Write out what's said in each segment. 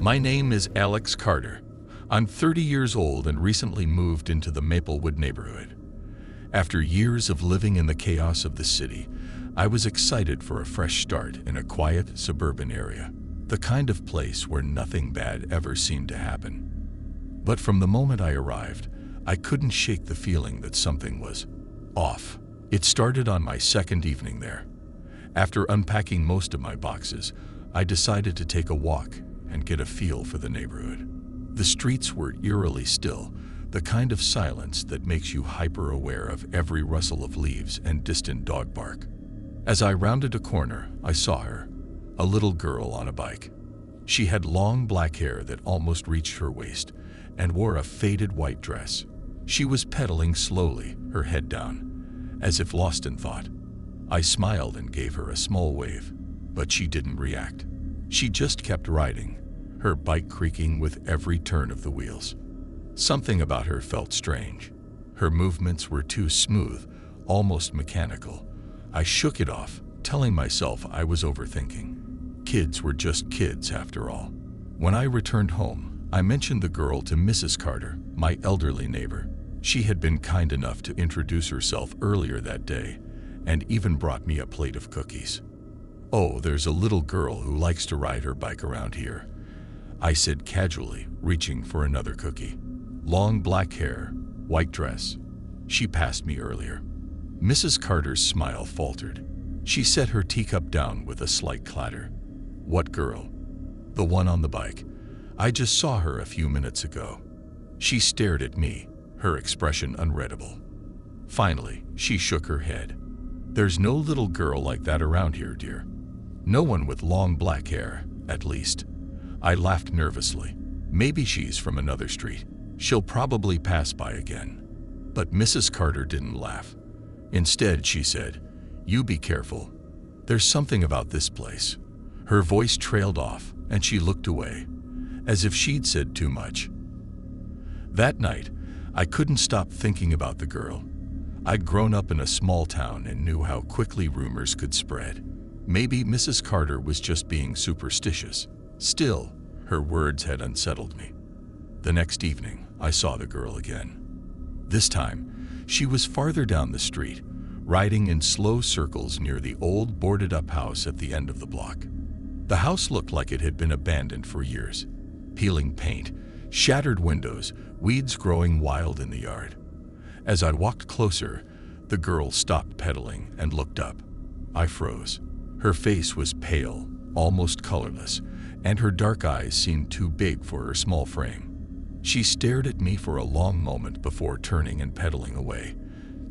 My name is Alex Carter. I'm 30 years old and recently moved into the Maplewood neighborhood. After years of living in the chaos of the city, I was excited for a fresh start in a quiet suburban area, the kind of place where nothing bad ever seemed to happen. But from the moment I arrived, I couldn't shake the feeling that something was off. It started on my second evening there. After unpacking most of my boxes, I decided to take a walk and get a feel for the neighborhood. The streets were eerily still, the kind of silence that makes you hyper-aware of every rustle of leaves and distant dog bark. As I rounded a corner, I saw her, a little girl on a bike. She had long black hair that almost reached her waist and wore a faded white dress. She was pedaling slowly, her head down, as if lost in thought. I smiled and gave her a small wave, but she didn't react. She just kept riding, her bike creaking with every turn of the wheels. Something about her felt strange. Her movements were too smooth, almost mechanical. I shook it off, telling myself I was overthinking. Kids were just kids after all. When I returned home, I mentioned the girl to Mrs. Carter, my elderly neighbor. She had been kind enough to introduce herself earlier that day, and even brought me a plate of cookies. "Oh, there's a little girl who likes to ride her bike around here," I said casually, reaching for another cookie. Long black hair, white dress. She passed me earlier. Mrs. Carter's smile faltered. She set her teacup down with a slight clatter. "What girl?" "The one on the bike. I just saw her a few minutes ago." She stared at me, her expression unreadable. Finally, she shook her head. "There's no little girl like that around here, dear. No one with long black hair, at least." I laughed nervously. "Maybe she's from another street. She'll probably pass by again." But Mrs. Carter didn't laugh. Instead, she said, "You be careful. There's something about this place." Her voice trailed off, and she looked away, as if she'd said too much. That night, I couldn't stop thinking about the girl. I'd grown up in a small town and knew how quickly rumors could spread. Maybe Mrs. Carter was just being superstitious. Still, her words had unsettled me. The next evening, I saw the girl again. This time, she was farther down the street, riding in slow circles near the old boarded-up house at the end of the block. The house looked like it had been abandoned for years. Peeling paint, shattered windows, weeds growing wild in the yard. As I walked closer, the girl stopped pedaling and looked up. I froze. Her face was pale, almost colorless, and her dark eyes seemed too big for her small frame. She stared at me for a long moment before turning and pedaling away,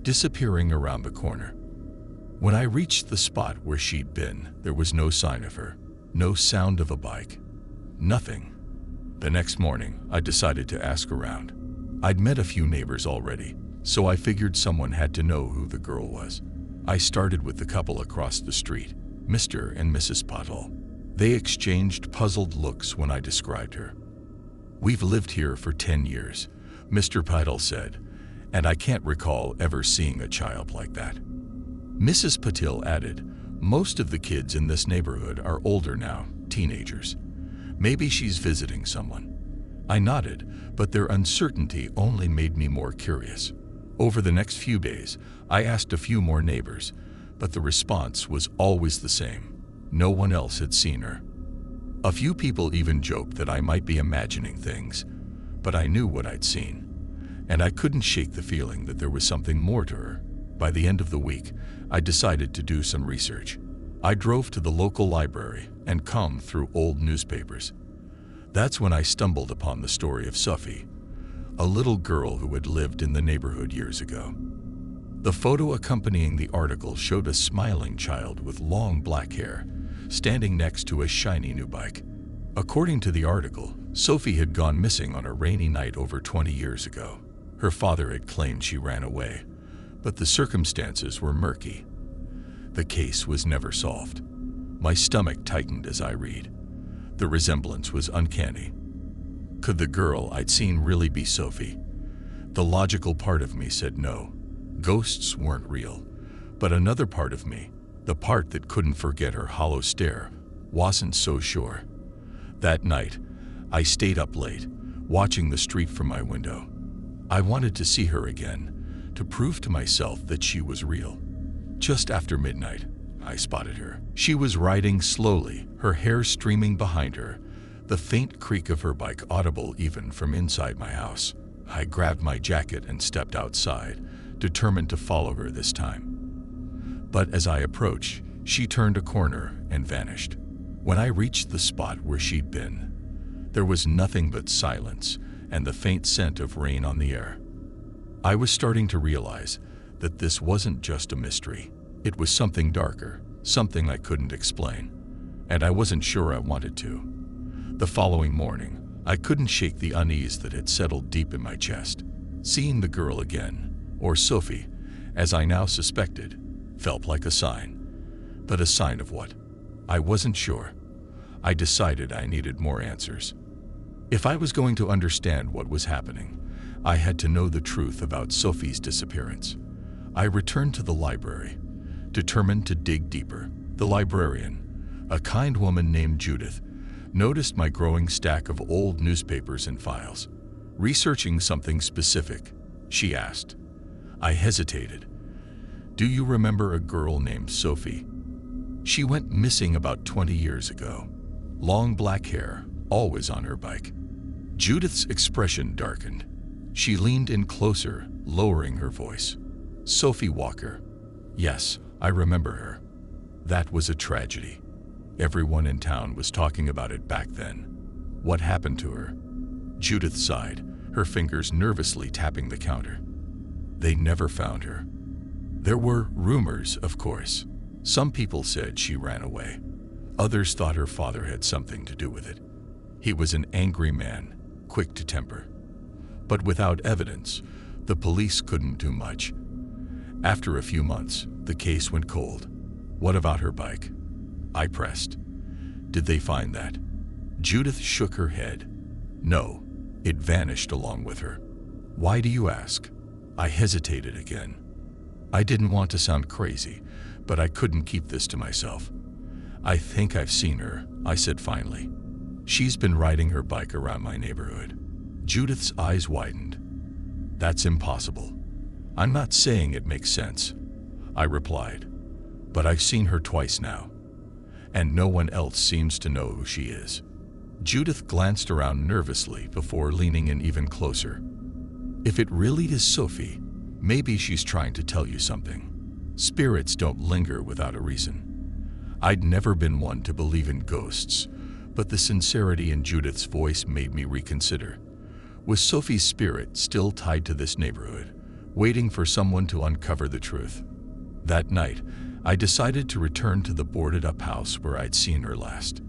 disappearing around the corner. When I reached the spot where she'd been, there was no sign of her, no sound of a bike, nothing. The next morning, I decided to ask around. I'd met a few neighbors already, so I figured someone had to know who the girl was. I started with the couple across the street, Mr. and Mrs. Pottle. They exchanged puzzled looks when I described her. "We've lived here for 10 years, Mr. Pottle said, "and I can't recall ever seeing a child like that." Mrs. Patil added, "Most of the kids in this neighborhood are older now, teenagers. Maybe she's visiting someone." I nodded, but their uncertainty only made me more curious. Over the next few days, I asked a few more neighbors, but the response was always the same. No one else had seen her. A few people even joked that I might be imagining things, but I knew what I'd seen, and I couldn't shake the feeling that there was something more to her. By the end of the week, I decided to do some research. I drove to the local library and combed through old newspapers. That's when I stumbled upon the story of Sophie, a little girl who had lived in the neighborhood years ago. The photo accompanying the article showed a smiling child with long black hair, standing next to a shiny new bike. According to the article, Sophie had gone missing on a rainy night over 20 years ago. Her father had claimed she ran away, but the circumstances were murky. The case was never solved. My stomach tightened as I read. The resemblance was uncanny. Could the girl I'd seen really be Sophie? The logical part of me said no. Ghosts weren't real. But another part of me, the part that couldn't forget her hollow stare, wasn't so sure. That night, I stayed up late, watching the street from my window. I wanted to see her again, to prove to myself that she was real. Just after midnight, I spotted her. She was riding slowly, her hair streaming behind her, the faint creak of her bike audible even from inside my house. I grabbed my jacket and stepped outside, determined to follow her this time. But as I approached, she turned a corner and vanished. When I reached the spot where she'd been, there was nothing but silence and the faint scent of rain on the air. I was starting to realize that this wasn't just a mystery. It was something darker, something I couldn't explain, and I wasn't sure I wanted to. The following morning, I couldn't shake the unease that had settled deep in my chest. Seeing the girl again, or Sophie, as I now suspected, felt like a sign. But a sign of what? I wasn't sure. I decided I needed more answers. If I was going to understand what was happening, I had to know the truth about Sophie's disappearance. I returned to the library, determined to dig deeper. The librarian, a kind woman named Judith, noticed my growing stack of old newspapers and files. Researching something specific, she asked. I hesitated. Do you remember a girl named Sophie? She went missing about 20 years ago. Long black hair, always on her bike. Judith's expression darkened. She leaned in closer, lowering her voice. Sophie Walker. Yes, I remember her. That was a tragedy. Everyone in town was talking about it back then. What happened to her? Judith sighed, her fingers nervously tapping the counter. They never found her. There were rumors, of course. Some people said she ran away. Others thought her father had something to do with it. He was an angry man, quick to temper. But without evidence, the police couldn't do much. After a few months, the case went cold. What about her bike? I pressed. Did they find that? Judith shook her head. No, it vanished along with her. Why do you ask? I hesitated again. I didn't want to sound crazy, but I couldn't keep this to myself. I think I've seen her, I said finally. She's been riding her bike around my neighborhood. Judith's eyes widened. That's impossible. I'm not saying it makes sense, I replied, but I've seen her twice now, and no one else seems to know who she is. Judith glanced around nervously before leaning in even closer. If it really is Sophie, maybe she's trying to tell you something. Spirits don't linger without a reason. I'd never been one to believe in ghosts, but the sincerity in Judith's voice made me reconsider. Was Sophie's spirit still tied to this neighborhood, waiting for someone to uncover the truth? That night, I decided to return to the boarded-up house where I'd seen her last.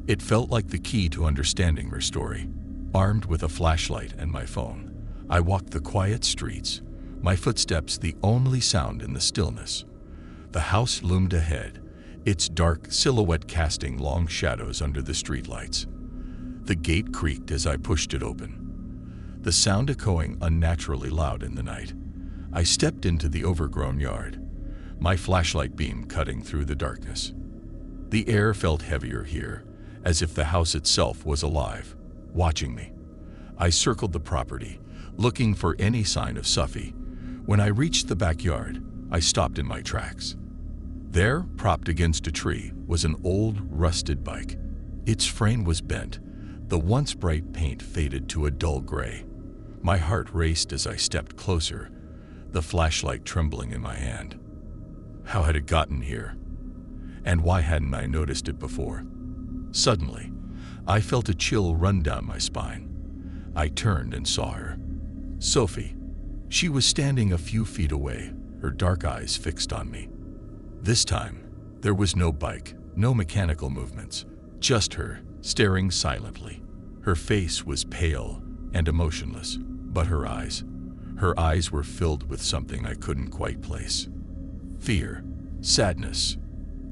It felt like the key to understanding her story. Armed with a flashlight and my phone, I walked the quiet streets, my footsteps the only sound in the stillness. The house loomed ahead, its dark silhouette casting long shadows under the streetlights. The gate creaked as I pushed it open, the sound echoing unnaturally loud in the night. I stepped into the overgrown yard, my flashlight beam cutting through the darkness. The air felt heavier here, as if the house itself was alive, watching me. I circled the property, looking for any sign of Sophie. When I reached the backyard, I stopped in my tracks. There, propped against a tree, was an old, rusted bike. Its frame was bent, the once bright paint faded to a dull gray. My heart raced as I stepped closer, the flashlight trembling in my hand. How had it gotten here? And why hadn't I noticed it before? Suddenly, I felt a chill run down my spine. I turned and saw her. Sophie. She was standing a few feet away, her dark eyes fixed on me. This time, there was no bike, no mechanical movements, just her, staring silently. Her face was pale and emotionless, but her eyes were filled with something I couldn't quite place. Fear, sadness,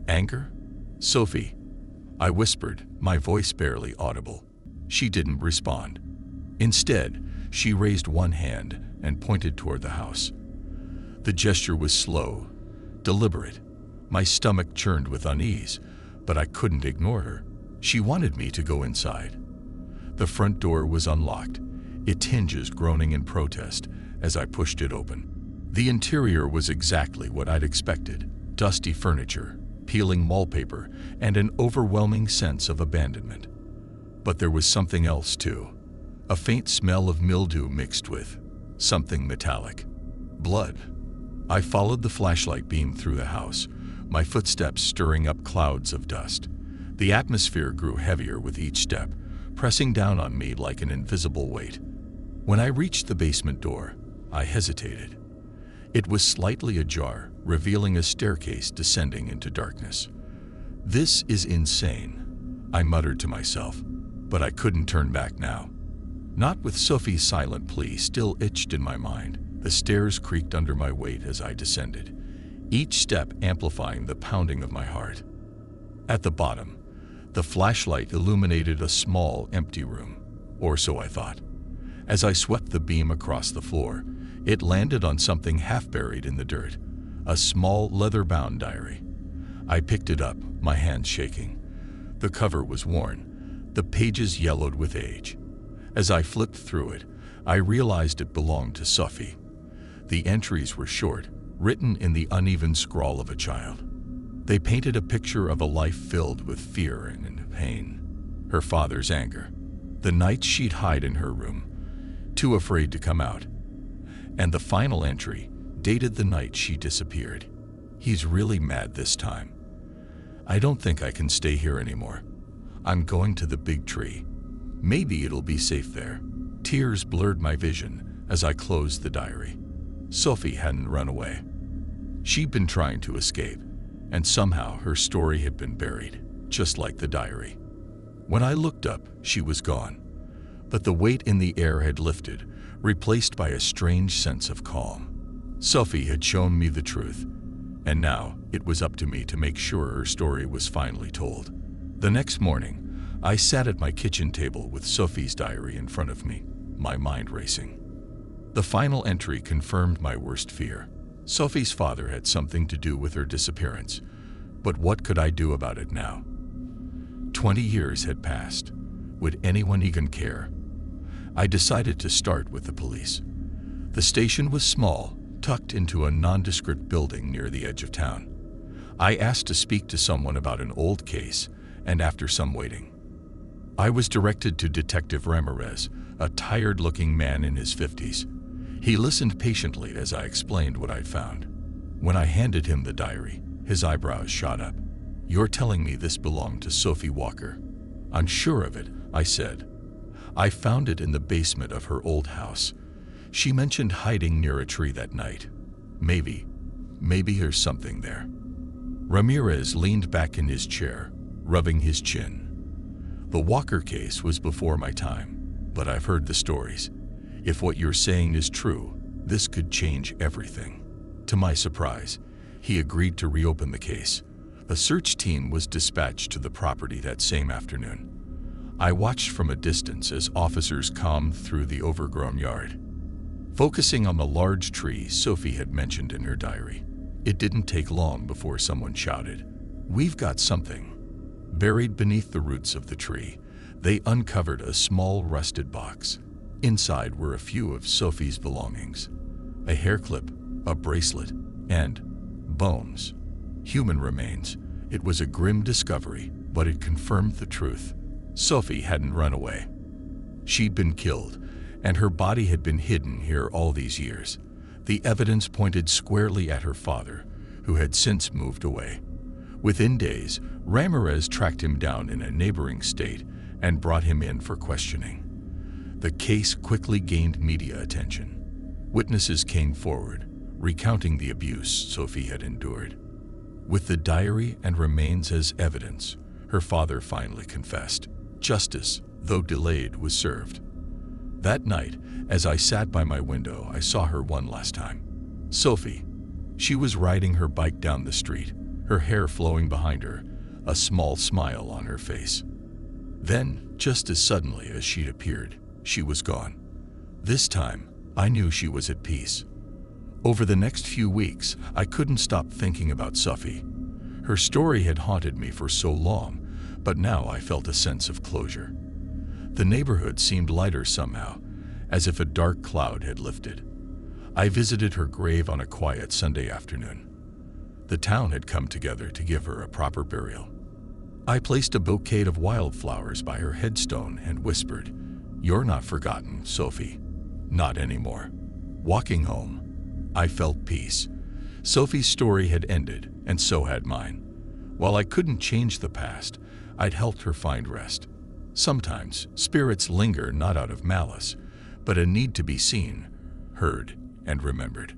anger? Sophie, I whispered, my voice barely audible. She didn't respond. Instead, she raised one hand and pointed toward the house. The gesture was slow, deliberate. My stomach churned with unease, but I couldn't ignore her. She wanted me to go inside. The front door was unlocked, its hinges groaning in protest as I pushed it open. The interior was exactly what I'd expected: dusty furniture, peeling wallpaper, and an overwhelming sense of abandonment. But there was something else too. A faint smell of mildew mixed with something metallic. Blood. I followed the flashlight beam through the house, my footsteps stirring up clouds of dust. The atmosphere grew heavier with each step, pressing down on me like an invisible weight. When I reached the basement door, I hesitated. It was slightly ajar, revealing a staircase descending into darkness. "This is insane," I muttered to myself, but I couldn't turn back now. Not with Sophie's silent plea still etched in my mind. The stairs creaked under my weight as I descended, each step amplifying the pounding of my heart. At the bottom, the flashlight illuminated a small, empty room, or so I thought. As I swept the beam across the floor, it landed on something half buried in the dirt, a small, leather-bound diary. I picked it up, my hands shaking. The cover was worn, the pages yellowed with age. As I flipped through it, I realized it belonged to Sophie. The entries were short, written in the uneven scrawl of a child. They painted a picture of a life filled with fear and pain. Her father's anger, the nights she'd hide in her room, too afraid to come out. And the final entry, dated the night she disappeared. "He's really mad this time. I don't think I can stay here anymore. I'm going to the big tree. Maybe it'll be safe there." Tears blurred my vision as I closed the diary. Sophie hadn't run away. She'd been trying to escape, and somehow her story had been buried, just like the diary. When I looked up, she was gone, but the weight in the air had lifted, replaced by a strange sense of calm. Sophie had shown me the truth, and now it was up to me to make sure her story was finally told. The next morning, I sat at my kitchen table with Sophie's diary in front of me, my mind racing. The final entry confirmed my worst fear. Sophie's father had something to do with her disappearance, but what could I do about it now? 20 years had passed. Would anyone even care? I decided to start with the police. The station was small, tucked into a nondescript building near the edge of town. I asked to speak to someone about an old case, and after some waiting, I was directed to Detective Ramirez, a tired-looking man in his 50s. He listened patiently as I explained what I'd found. When I handed him the diary, his eyebrows shot up. "You're telling me this belonged to Sophie Walker?" "I'm sure of it," I said. "I found it in the basement of her old house. She mentioned hiding near a tree that night. Maybe there's something there." Ramirez leaned back in his chair, rubbing his chin. "The Walker case was before my time, but I've heard the stories. If what you're saying is true, this could change everything." To my surprise, he agreed to reopen the case. A search team was dispatched to the property that same afternoon. I watched from a distance as officers combed through the overgrown yard, focusing on the large tree Sophie had mentioned in her diary. It didn't take long before someone shouted, "We've got something." Buried beneath the roots of the tree, they uncovered a small rusted box. Inside were a few of Sophie's belongings: a hair clip, a bracelet, and bones. Human remains. It was a grim discovery, but it confirmed the truth. Sophie hadn't run away. She'd been killed, and her body had been hidden here all these years. The evidence pointed squarely at her father, who had since moved away. Within days, Ramirez tracked him down in a neighboring state and brought him in for questioning. The case quickly gained media attention. Witnesses came forward, recounting the abuse Sophie had endured. With the diary and remains as evidence, her father finally confessed. Justice, though delayed, was served. That night, as I sat by my window, I saw her one last time. Sophie. She was riding her bike down the street, her hair flowing behind her, a small smile on her face. Then, just as suddenly as she'd appeared, she was gone. This time, I knew she was at peace. Over the next few weeks, I couldn't stop thinking about Sophie. Her story had haunted me for so long, but now I felt a sense of closure. The neighborhood seemed lighter somehow, as if a dark cloud had lifted. I visited her grave on a quiet Sunday afternoon. The town had come together to give her a proper burial. I placed a bouquet of wildflowers by her headstone and whispered, "You're not forgotten, Sophie. Not anymore." Walking home, I felt peace. Sophie's story had ended, and so had mine. While I couldn't change the past, I'd helped her find rest. Sometimes, spirits linger not out of malice, but a need to be seen, heard, and remembered.